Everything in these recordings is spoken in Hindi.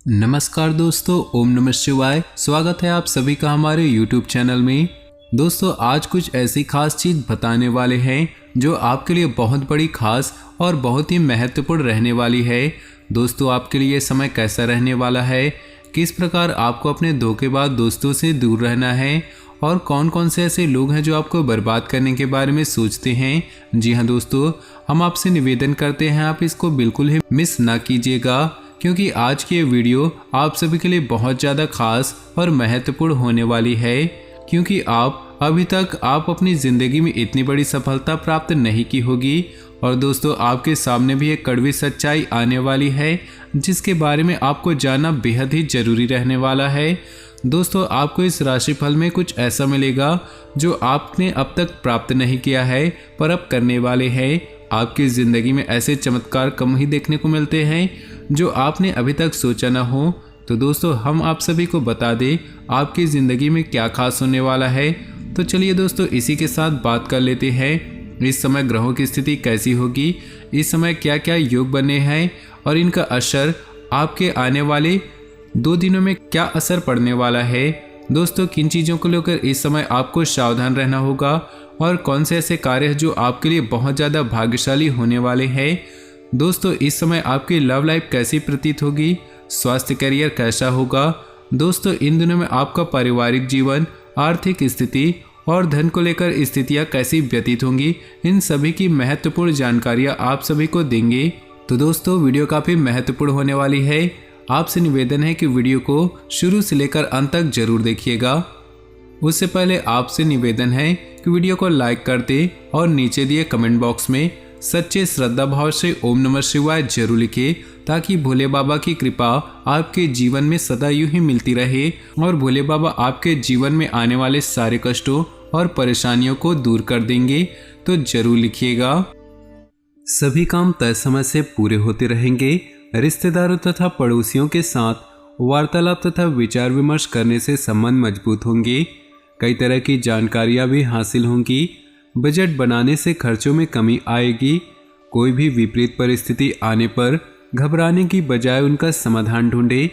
नमस्कार दोस्तों, ओम नमः शिवाय। स्वागत है आप सभी का हमारे YouTube चैनल में। दोस्तों, आज कुछ ऐसी खास चीज़ बताने वाले हैं जो आपके लिए बहुत बड़ी खास और बहुत ही महत्वपूर्ण रहने वाली है। दोस्तों, आपके लिए ये समय कैसा रहने वाला है, किस प्रकार आपको अपने धोखेबाज दोस्तों से दूर रहना है और कौन कौन से ऐसे लोग हैं जो आपको बर्बाद करने के बारे में सोचते हैं। जी हाँ दोस्तों, हम आपसे निवेदन करते हैं आप इसको बिल्कुल ही मिस ना कीजिएगा, क्योंकि आज की ये वीडियो आप सभी के लिए बहुत ज़्यादा खास और महत्वपूर्ण होने वाली है। क्योंकि अभी तक आप अपनी ज़िंदगी में इतनी बड़ी सफलता प्राप्त नहीं की होगी और दोस्तों, आपके सामने भी एक कड़वी सच्चाई आने वाली है जिसके बारे में आपको जानना बेहद ही ज़रूरी रहने वाला है। दोस्तों, आपको इस राशिफल में कुछ ऐसा मिलेगा जो आपने अब तक प्राप्त नहीं किया है पर अब करने वाले हैं। आपकी ज़िंदगी में ऐसे चमत्कार कम ही देखने को मिलते हैं जो आपने अभी तक सोचा ना हो। तो दोस्तों, हम आप सभी को बता दें आपकी ज़िंदगी में क्या खास होने वाला है। तो चलिए दोस्तों, इसी के साथ बात कर लेते हैं। इस समय ग्रहों की स्थिति कैसी होगी, इस समय क्या क्या योग बने हैं और इनका असर आपके आने वाले 2 दिनों में क्या असर पड़ने वाला है। दोस्तों, किन चीज़ों को लेकर इस समय आपको सावधान रहना होगा और कौन से ऐसे कार्य हैं जो आपके लिए बहुत ज़्यादा भाग्यशाली होने वाले हैं। दोस्तों, इस समय आपकी लव लाइफ कैसी प्रतीत होगी, स्वास्थ्य करियर कैसा होगा। दोस्तों, इन दिनों में आपका पारिवारिक जीवन, आर्थिक स्थिति और धन को लेकर स्थितियां कैसी व्यतीत होंगी, इन सभी की महत्वपूर्ण जानकारियां आप सभी को देंगे। तो दोस्तों, वीडियो काफ़ी महत्वपूर्ण होने वाली है। आपसे निवेदन है कि वीडियो को शुरू से लेकर अंत तक जरूर देखिएगा। उससे पहले आपसे निवेदन है कि वीडियो को लाइक कर दें और नीचे दिए कमेंट बॉक्स में सच्चे श्रद्धा भाव से ओम नमः शिवाय जरूर लिखें, ताकि भोले बाबा की कृपा आपके जीवन में सदा यूं ही मिलती रहे और भोले बाबा आपके जीवन में आने वाले सारे कष्टों और परेशानियों को दूर कर देंगे। तो जरूर लिखिएगा। सभी काम तय समय से पूरे होते रहेंगे। रिश्तेदारों तथा पड़ोसियों के साथ वार्तालाप तथा विचार विमर्श करने से संबंध मजबूत होंगे। कई तरह की जानकारियां भी हासिल होंगी। बजट बनाने से खर्चों में कमी आएगी। कोई भी विपरीत परिस्थिति आने पर घबराने की बजाय उनका समाधान ढूंढें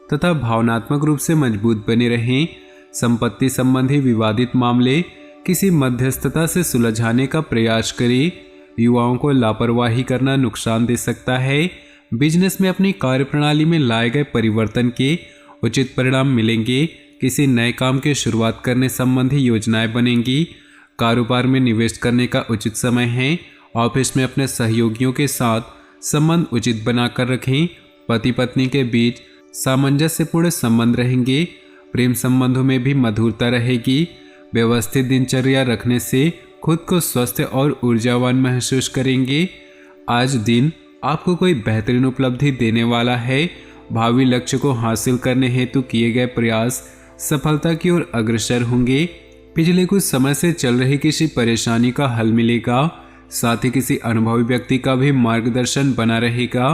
तथा भावनात्मक रूप से मजबूत बने रहें। संपत्ति संबंधी विवादित मामले किसी मध्यस्थता से सुलझाने का प्रयास करें। युवाओं को लापरवाही करना नुकसान दे सकता है। बिजनेस में अपनी कार्यप्रणाली में लाए गए परिवर्तन के उचित परिणाम मिलेंगे। किसी नए काम की शुरुआत करने संबंधी योजनाएं बनेंगी। कारोबार में निवेश करने का उचित समय है। ऑफिस में अपने सहयोगियों के साथ संबंध उचित बनाकर रखें। पति पत्नी के बीच सामंजस्यपूर्ण संबंध रहेंगे। प्रेम संबंधों में भी मधुरता रहेगी। व्यवस्थित दिनचर्या रखने से खुद को स्वस्थ और ऊर्जावान महसूस करेंगे। आज दिन आपको कोई बेहतरीन उपलब्धि देने वाला है। भावी लक्ष्य को हासिल करने हेतु किए गए प्रयास सफलता की ओर अग्रसर होंगे। पिछले कुछ समय से चल रही किसी परेशानी का हल मिलेगा। साथ ही किसी अनुभवी व्यक्ति का भी मार्गदर्शन बना रहेगा।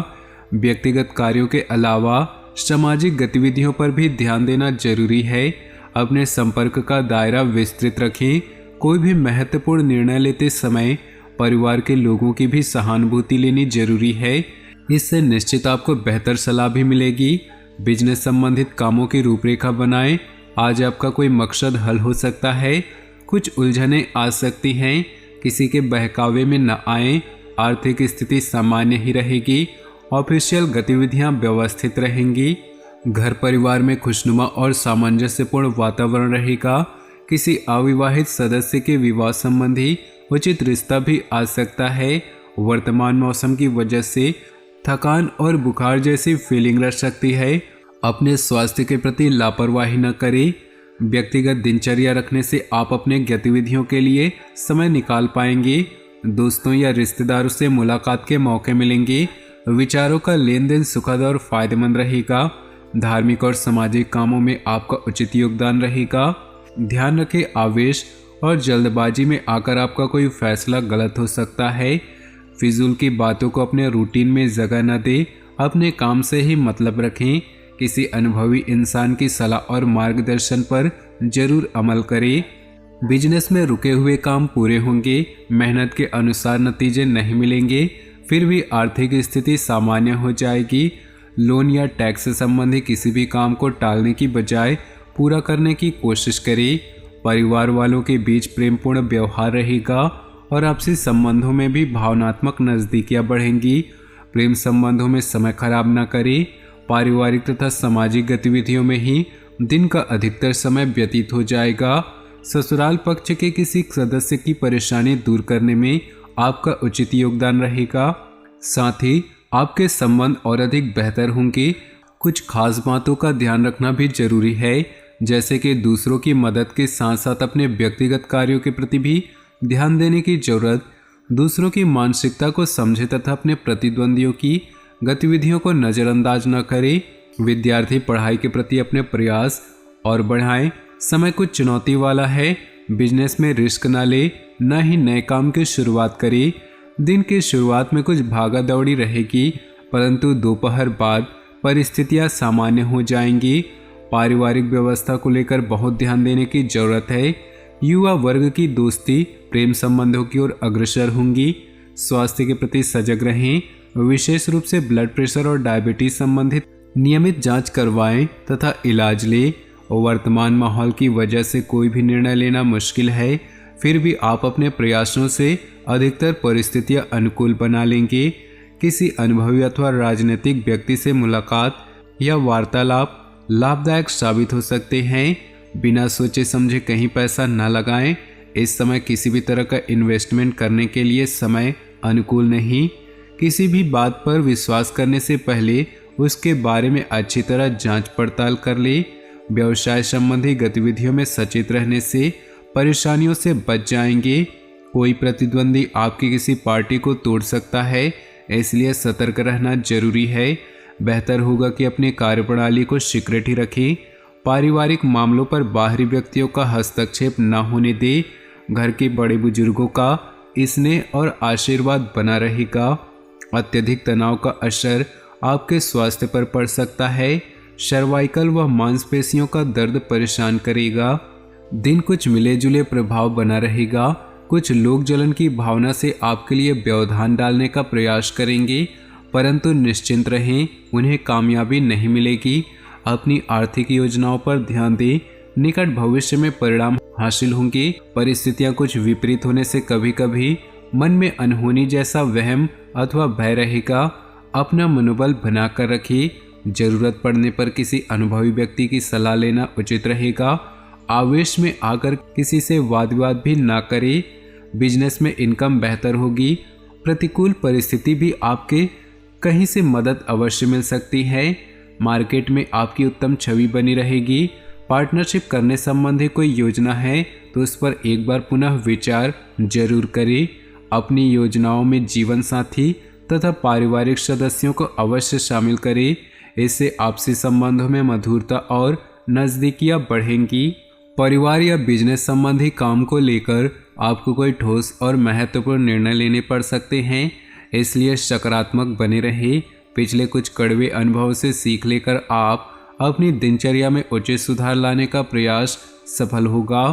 व्यक्तिगत कार्यों के अलावा सामाजिक गतिविधियों पर भी ध्यान देना जरूरी है। अपने संपर्क का दायरा विस्तृत रखें। कोई भी महत्वपूर्ण निर्णय लेते समय परिवार के लोगों की भी सहानुभूति लेनी जरूरी है। इससे निश्चित आपको बेहतर सलाह भी मिलेगी। बिजनेस संबंधित कामों की रूपरेखा बनाएं। आज आपका कोई मकसद हल हो सकता है। कुछ उलझनें आ सकती हैं। किसी के बहकावे में न आएं। आर्थिक स्थिति सामान्य ही रहेगी। ऑफिशियल गतिविधियां व्यवस्थित रहेंगी। घर परिवार में खुशनुमा और सामंजस्यपूर्ण वातावरण रहेगा। किसी अविवाहित सदस्य के विवाह संबंधी उचित रिश्ता भी आ सकता है। वर्तमान मौसम की वजह से थकान और बुखार जैसी फीलिंग रह सकती है। अपने स्वास्थ्य के प्रति लापरवाही न करें। व्यक्तिगत दिनचर्या रखने से आप अपने गतिविधियों के लिए समय निकाल पाएंगे। दोस्तों या रिश्तेदारों से मुलाकात के मौके मिलेंगे। विचारों का लेन देन सुखद और फायदेमंद रहेगा। धार्मिक और सामाजिक कामों में आपका उचित योगदान रहेगा। ध्यान रखें, आवेश और जल्दबाजी में आकर आपका कोई फैसला गलत हो सकता है। फिजूल की बातों को अपने रूटीन में जगह न दें। अपने काम से ही मतलब रखें। किसी अनुभवी इंसान की सलाह और मार्गदर्शन पर जरूर अमल करें। बिजनेस में रुके हुए काम पूरे होंगे। मेहनत के अनुसार नतीजे नहीं मिलेंगे, फिर भी आर्थिक स्थिति सामान्य हो जाएगी। लोन या टैक्स से संबंधी किसी भी काम को टालने की बजाय पूरा करने की कोशिश करें। परिवार वालों के बीच प्रेमपूर्ण व्यवहार रहेगा और आपसी संबंधों में भी भावनात्मक नज़दीकियां बढ़ेंगी। प्रेम संबंधों में समय खराब न करें। पारिवारिक तथा सामाजिक गतिविधियों में ही दिन का अधिकतर समय व्यतीत हो जाएगा। ससुराल पक्ष के किसी सदस्य की परेशानी दूर करने में आपका उचित योगदान रहेगा। साथ ही आपके संबंध और अधिक बेहतर होंगे। कुछ खास बातों का ध्यान रखना भी जरूरी है, जैसे कि दूसरों की मदद के साथ साथ अपने व्यक्तिगत कार्यों के प्रति भी ध्यान देने की जरूरत। दूसरों की मानसिकता को समझे तथा अपने प्रतिद्वंदियों की गतिविधियों को नज़रअंदाज न करें। विद्यार्थी पढ़ाई के प्रति अपने प्रयास और बढ़ाएं। समय कुछ चुनौती वाला है। बिजनेस में रिस्क न ले, न ही नए काम की शुरुआत करें। दिन की शुरुआत में कुछ भागा दौड़ी रहेगी, परंतु दोपहर बाद परिस्थितियां सामान्य हो जाएंगी। पारिवारिक व्यवस्था को लेकर बहुत ध्यान देने की जरूरत है। युवा वर्ग की दोस्ती प्रेम संबंधों की ओर अग्रसर होंगी। स्वास्थ्य के प्रति सजग रहें। विशेष रूप से ब्लड प्रेशर और डायबिटीज संबंधित नियमित जांच करवाएं तथा इलाज लें। वर्तमान माहौल की वजह से कोई भी निर्णय लेना मुश्किल है, फिर भी आप अपने प्रयासों से अधिकतर परिस्थितियां अनुकूल बना लेंगे। किसी अनुभवी अथवा राजनीतिक व्यक्ति से मुलाकात या वार्तालाप लाभदायक साबित हो सकते हैं। बिना सोचे समझे कहीं पैसा न लगाएं। इस समय किसी भी तरह का इन्वेस्टमेंट करने के लिए समय अनुकूल नहीं। किसी भी बात पर विश्वास करने से पहले उसके बारे में अच्छी तरह जांच पड़ताल कर ले। व्यवसाय संबंधी गतिविधियों में सचेत रहने से परेशानियों से बच जाएंगे। कोई प्रतिद्वंदी आपकी किसी पार्टी को तोड़ सकता है, इसलिए सतर्क रहना जरूरी है। बेहतर होगा कि अपनी कार्यप्रणाली को सीक्रेट ही रखें। पारिवारिक मामलों पर बाहरी व्यक्तियों का हस्तक्षेप न होने दें। घर के बड़े बुजुर्गों का स्नेह और आशीर्वाद बना रहेगा। अत्यधिक तनाव का असर आपके स्वास्थ्य पर पड़ सकता है। सर्वाइकल व मांसपेशियों का दर्द परेशान करेगा। दिन कुछ मिले जुले प्रभाव बना रहेगा। कुछ लोग जलन की भावना से आपके लिए व्यवधान डालने का प्रयास करेंगे, परंतु निश्चिंत रहें, उन्हें कामयाबी नहीं मिलेगी। अपनी आर्थिक योजनाओं पर ध्यान दें। निकट भविष्य में परिणाम हासिल होंगे। परिस्थितियां कुछ विपरीत होने से कभी कभी मन में अनहोनी जैसा वहम अथवा भय रहेगा। अपना मनोबल बनाकर रखिए। जरूरत पड़ने पर किसी अनुभवी व्यक्ति की सलाह लेना उचित रहेगा। आवेश में आकर किसी से वाद विवाद भी ना करें। बिजनेस में इनकम बेहतर होगी। प्रतिकूल परिस्थिति भी आपके कहीं से मदद अवश्य मिल सकती है। मार्केट में आपकी उत्तम छवि बनी रहेगी। पार्टनरशिप करने संबंधी कोई योजना है तो उस पर एक बार पुनः विचार जरूर करें। अपनी योजनाओं में जीवन साथी तथा पारिवारिक सदस्यों को अवश्य शामिल करें। इससे आपसी संबंधों में मधुरता और नज़दीकियां बढ़ेंगी। परिवार या बिजनेस संबंधी काम को लेकर आपको कोई ठोस और महत्वपूर्ण निर्णय लेने पड़ सकते हैं, इसलिए सकारात्मक बने रहे। पिछले कुछ कड़वे अनुभव से सीख लेकर आप अपनी दिनचर्या में उचित सुधार लाने का प्रयास सफल होगा।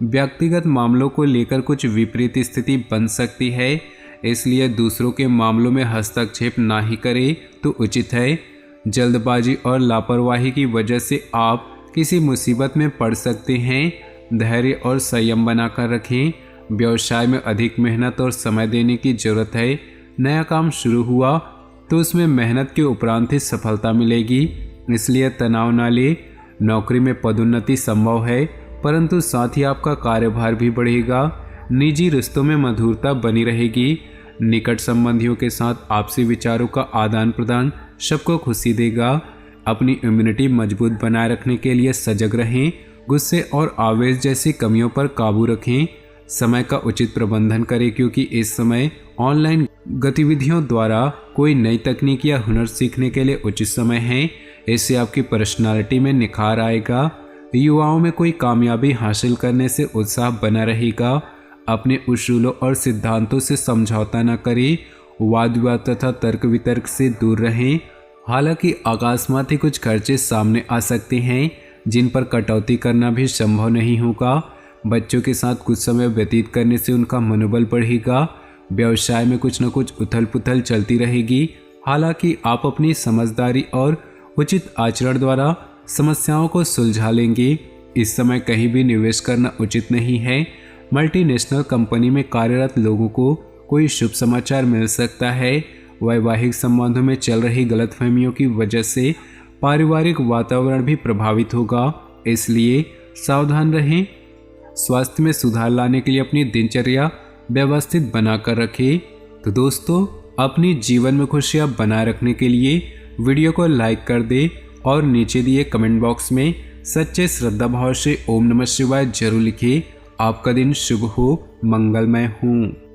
व्यक्तिगत मामलों को लेकर कुछ विपरीत स्थिति बन सकती है, इसलिए दूसरों के मामलों में हस्तक्षेप ना ही करें तो उचित है। जल्दबाजी और लापरवाही की वजह से आप किसी मुसीबत में पड़ सकते हैं। धैर्य और संयम बनाकर रखें। व्यवसाय में अधिक मेहनत और समय देने की जरूरत है। नया काम शुरू हुआ तो उसमें मेहनत के उपरांत ही सफलता मिलेगी, इसलिए तनाव न ले। नौकरी में पदोन्नति संभव है, परंतु साथ ही आपका कार्यभार भी बढ़ेगा। निजी रिश्तों में मधुरता बनी रहेगी। निकट संबंधियों के साथ आपसी विचारों का आदान प्रदान सबको खुशी देगा। अपनी इम्यूनिटी मजबूत बनाए रखने के लिए सजग रहें। गुस्से और आवेश जैसी कमियों पर काबू रखें। समय का उचित प्रबंधन करें, क्योंकि इस समय ऑनलाइन गतिविधियों द्वारा कोई नई तकनीक या हुनर सीखने के लिए उचित समय है। इससे आपकी पर्सनालिटी में निखार आएगा। युवाओं में कोई कामयाबी हासिल करने से उत्साह बना रहेगा। अपने उसूलों और सिद्धांतों से समझौता न करें। वाद विवाद तथा तर्क वितर्क से दूर रहें। हालांकि अकस्मात ही कुछ खर्चे सामने आ सकते हैं, जिन पर कटौती करना भी संभव नहीं होगा। बच्चों के साथ कुछ समय व्यतीत करने से उनका मनोबल बढ़ेगा। व्यवसाय में कुछ न कुछ उथल पुथल चलती रहेगी। हालांकि आप अपनी समझदारी और उचित आचरण द्वारा समस्याओं को सुलझा लेंगे। इस समय कहीं भी निवेश करना उचित नहीं है। मल्टीनेशनल कंपनी में कार्यरत लोगों को कोई शुभ समाचार मिल सकता है। वैवाहिक संबंधों में चल रही गलतफहमियों की वजह से पारिवारिक वातावरण भी प्रभावित होगा, इसलिए सावधान रहें। स्वास्थ्य में सुधार लाने के लिए अपनी दिनचर्या व्यवस्थित बनाकर रखें। तो दोस्तों, अपनी जीवन में खुशियां बनाए रखने के लिए वीडियो को लाइक कर दें और नीचे दिए कमेंट बॉक्स में सच्चे श्रद्धा भाव से ओम नमः शिवाय जरूर लिखें। आपका दिन शुभ हो, मंगलमय हो।